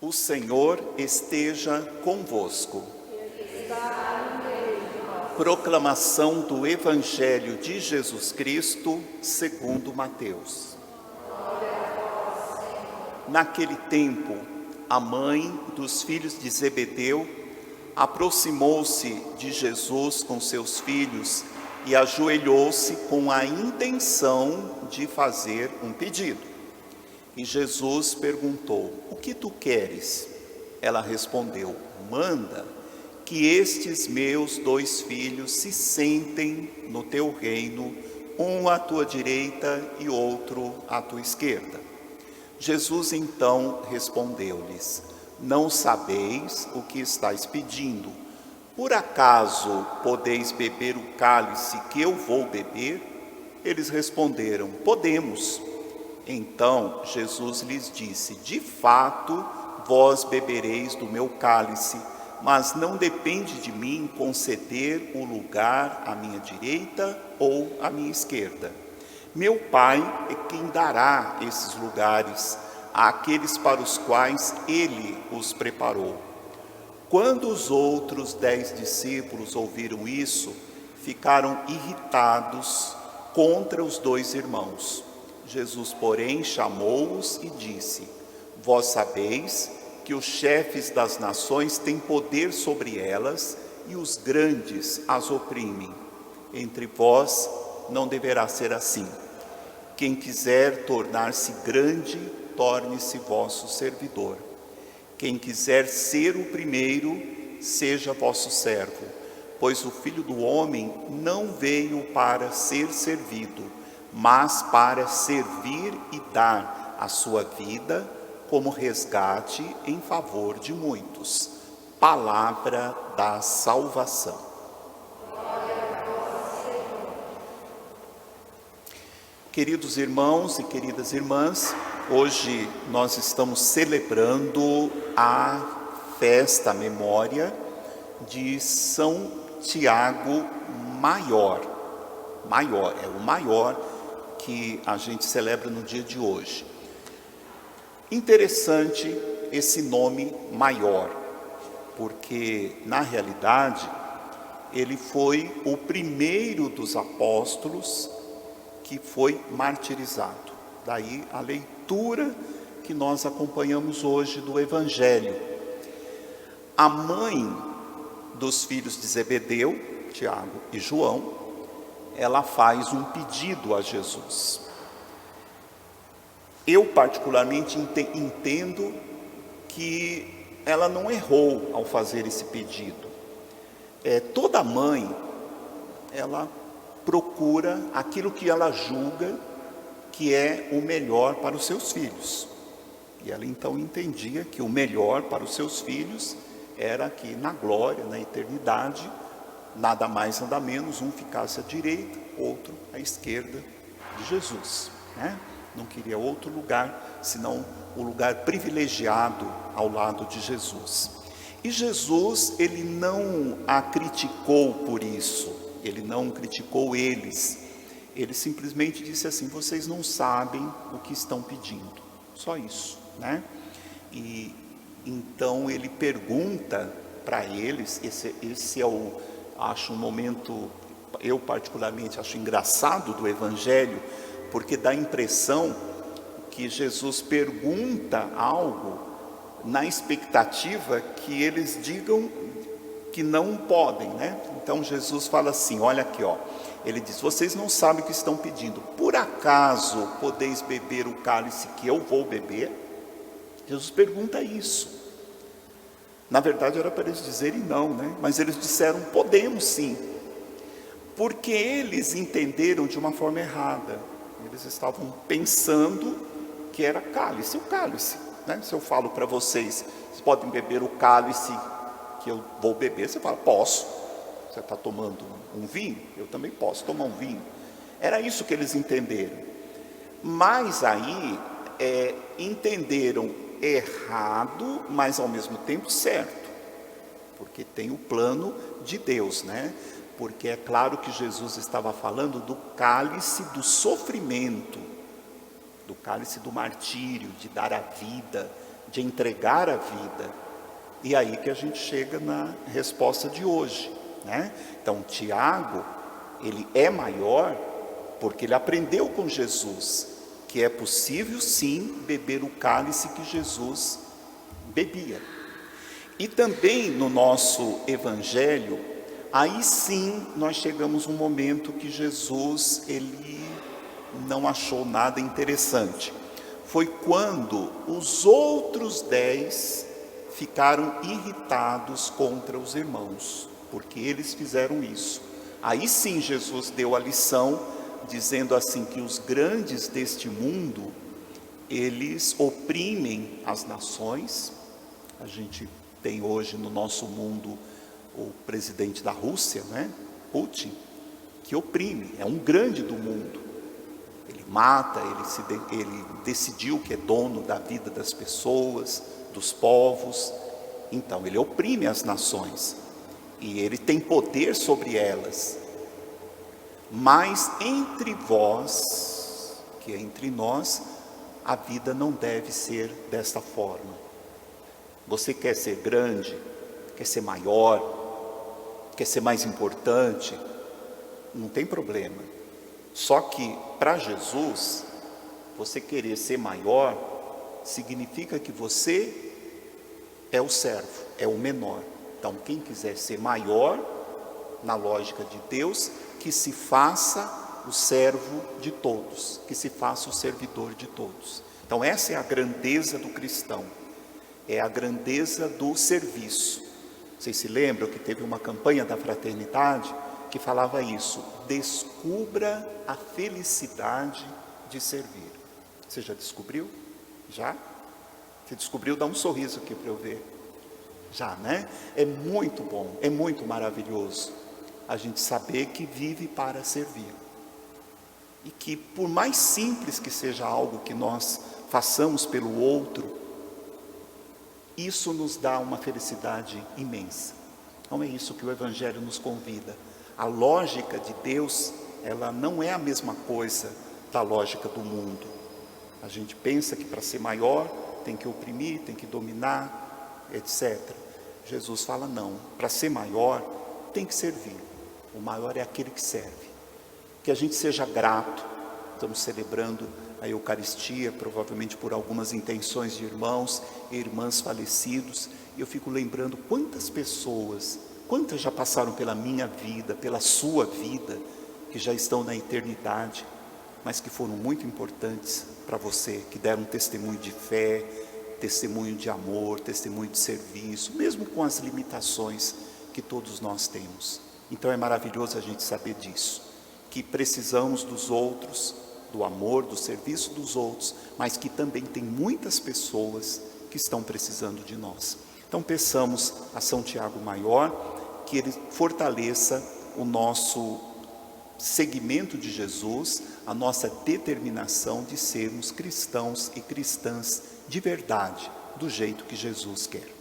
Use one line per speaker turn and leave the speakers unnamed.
O Senhor esteja convosco. Proclamação do Evangelho de Jesus Cristo, segundo Mateus. Naquele tempo, a mãe dos filhos de Zebedeu aproximou-se de Jesus com seus filhos e ajoelhou-se com a intenção de fazer um pedido. E Jesus perguntou: "O que tu queres?" Ela respondeu: "Manda que estes meus 2 filhos se sentem no teu reino, um à tua direita e outro à tua esquerda." Jesus então respondeu-lhes: "Não sabeis o que estáis pedindo. Por acaso podeis beber o cálice que eu vou beber?" Eles responderam: "Podemos." Então Jesus lhes disse: "De fato, vós bebereis do meu cálice, mas não depende de mim conceder o lugar à minha direita ou à minha esquerda. Meu Pai é quem dará esses lugares àqueles para os quais Ele os preparou." Quando os outros 10 discípulos ouviram isso, ficaram irritados contra os 2 irmãos. Jesus, porém, chamou-os e disse: "Vós sabeis que os chefes das nações têm poder sobre elas e os grandes as oprimem. Entre vós não deverá ser assim. Quem quiser tornar-se grande, torne-se vosso servidor. Quem quiser ser o primeiro, seja vosso servo. Pois o Filho do Homem não veio para ser servido, mas para servir e dar a sua vida como resgate em favor de muitos." Palavra da salvação. Queridos irmãos e queridas irmãs, hoje nós estamos celebrando a festa, a memória de São Tiago Maior. É o maior que a gente celebra no dia de hoje. Interessante esse nome Maior, porque na realidade ele foi o primeiro dos apóstolos que foi martirizado. Daí a leitura que nós acompanhamos hoje do Evangelho. A mãe dos filhos de Zebedeu, Tiago e João, ela faz um pedido a Jesus. Eu particularmente entendo que ela não errou ao fazer esse pedido. Toda mãe, ela procura aquilo que ela julga que é o melhor para os seus filhos. E ela então entendia que o melhor para os seus filhos era que na glória, na eternidade, nada mais, nada menos, um ficasse à direita, outro à esquerda de Jesus, né? Não queria outro lugar, senão o lugar privilegiado ao lado de Jesus. E Jesus, ele não a criticou por isso, ele não criticou eles. Ele simplesmente disse assim: "Vocês não sabem o que estão pedindo." Só isso, né? E então ele pergunta para eles, esse é acho um momento, eu particularmente acho engraçado do Evangelho, porque dá a impressão que Jesus pergunta algo na expectativa que eles digam que não podem, né? Então Jesus fala assim, olha aqui, ó, ele diz: "Vocês não sabem o que estão pedindo. Por acaso podeis beber o cálice que eu vou beber?" Jesus pergunta isso. Na verdade era para eles dizerem não, né? Mas eles disseram: "Podemos sim." Porque eles entenderam de uma forma errada. Eles estavam pensando que era cálice, o cálice, né? Se eu falo para vocês: "Vocês podem beber o cálice que eu vou beber", você fala: "Posso." Você está tomando um vinho? Eu também posso tomar um vinho. Era isso que eles entenderam. Mas aí entenderam errado, mas ao mesmo tempo certo, porque tem o plano de Deus, né? Porque é claro que Jesus estava falando do cálice do sofrimento, do cálice do martírio, de dar a vida, de entregar a vida. E aí que a gente chega na resposta de hoje, né? Então, Tiago, ele é maior porque ele aprendeu com Jesus que é possível sim beber o cálice que Jesus bebia. E também no nosso evangelho, aí sim nós chegamos um momento que Jesus, ele não achou nada interessante. Foi quando os outros 10 ficaram irritados contra os irmãos, porque eles fizeram isso. Aí sim Jesus deu a lição, dizendo assim que os grandes deste mundo, eles oprimem as nações. A gente tem hoje no nosso mundo o presidente da Rússia, né? Putin, que oprime, é um grande do mundo. Ele mata, ele decidiu que é dono da vida das pessoas, dos povos. Então ele oprime as nações e ele tem poder sobre elas. Mas entre vós, que é entre nós, a vida não deve ser desta forma. Você quer ser grande, quer ser maior, quer ser mais importante, não tem problema. Só que para Jesus, você querer ser maior, significa que você é o servo, é o menor. Então quem quiser ser maior, na lógica de Deus, que se faça o servo de todos, que se faça o servidor de todos. Então essa é a grandeza do cristão, é a grandeza do serviço. Vocês se lembram que teve uma campanha da fraternidade que falava isso: descubra a felicidade de servir. Você já descobriu? Já? Você descobriu? Dá um sorriso aqui para eu ver. Já, né? É muito bom, é muito maravilhoso a gente saber que vive para servir. E que por mais simples que seja algo que nós façamos pelo outro, isso nos dá uma felicidade imensa. Então é isso que o Evangelho nos convida. A lógica de Deus, ela não é a mesma coisa da lógica do mundo. A gente pensa que para ser maior tem que oprimir, tem que dominar, etc. Jesus fala não, para ser maior tem que servir. O maior é aquele que serve. Que a gente seja grato. Estamos celebrando a Eucaristia, provavelmente por algumas intenções de irmãos e irmãs falecidos. E eu fico lembrando quantas pessoas, quantas já passaram pela minha vida, pela sua vida, que já estão na eternidade, mas que foram muito importantes para você, que deram um testemunho de fé, testemunho de amor, testemunho de serviço, mesmo com as limitações que todos nós temos. Então é maravilhoso a gente saber disso, que precisamos dos outros, do amor, do serviço dos outros, mas que também tem muitas pessoas que estão precisando de nós. Então peçamos a São Tiago Maior que ele fortaleça o nosso seguimento de Jesus, a nossa determinação de sermos cristãos e cristãs de verdade, do jeito que Jesus quer.